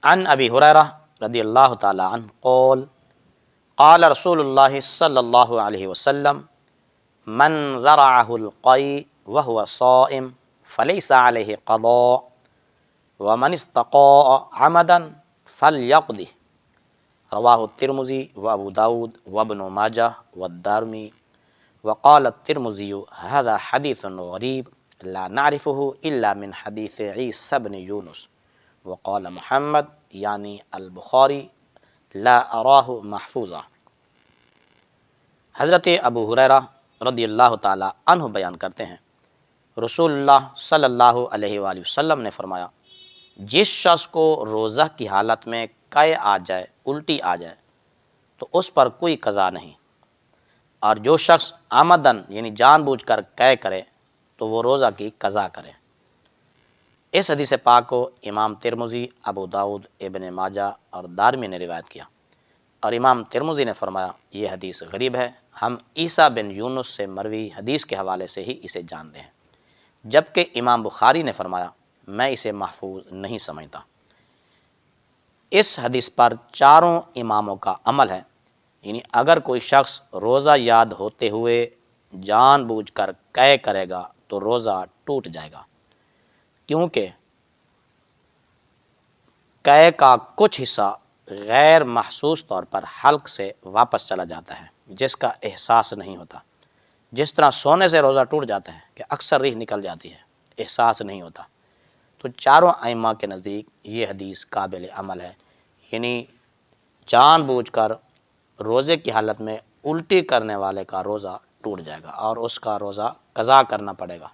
عن ابی ہریرہ رضی اللہ تعالی عنہ قال قال رسول اللہ صلی اللہ علیہ وسلم من ذرعہ القیء وهو صائم فلیس علیہ قضاء ومن استقاء عمدا فلیقضه رواہ الترمذی وابو داود وابن ماجہ والدارمی وقال الترمذی هذا حدیث غریب لا نعرفه الا من حدیث عیسی بن یونس وقال محمد یعنی البخاری لا اراہ محفوظا۔ حضرت ابو ہریرہ رضی اللہ تعالی عنہ بیان کرتے ہیں رسول اللہ صلی اللہ علیہ وآلہ وسلم نے فرمایا جس شخص کو روزہ کی حالت میں قے آ جائے، الٹی آ جائے، تو اس پر کوئی قضا نہیں، اور جو شخص آمدن یعنی جان بوجھ کر قے کرے تو وہ روزہ کی قضا کرے۔ اس حدیث پاک کو امام ترمذی، ابو داود، ابن ماجہ اور دارمی نے روایت کیا، اور امام ترمذی نے فرمایا یہ حدیث غریب ہے، ہم عیسیٰ بن یونس سے مروی حدیث کے حوالے سے ہی اسے جانتے ہیں، جبکہ امام بخاری نے فرمایا میں اسے محفوظ نہیں سمجھتا۔ اس حدیث پر چاروں اماموں کا عمل ہے، یعنی اگر کوئی شخص روزہ یاد ہوتے ہوئے جان بوجھ کر قے کرے گا تو روزہ ٹوٹ جائے گا، کیونکہ قے کا کچھ حصہ غیر محسوس طور پر حلق سے واپس چلا جاتا ہے جس کا احساس نہیں ہوتا، جس طرح سونے سے روزہ ٹوٹ جاتا ہے کہ اکثر ریح نکل جاتی ہے، احساس نہیں ہوتا۔ تو چاروں ائمہ کے نزدیک یہ حدیث قابل عمل ہے، یعنی جان بوجھ کر روزے کی حالت میں الٹی کرنے والے کا روزہ ٹوٹ جائے گا اور اس کا روزہ قضا کرنا پڑے گا۔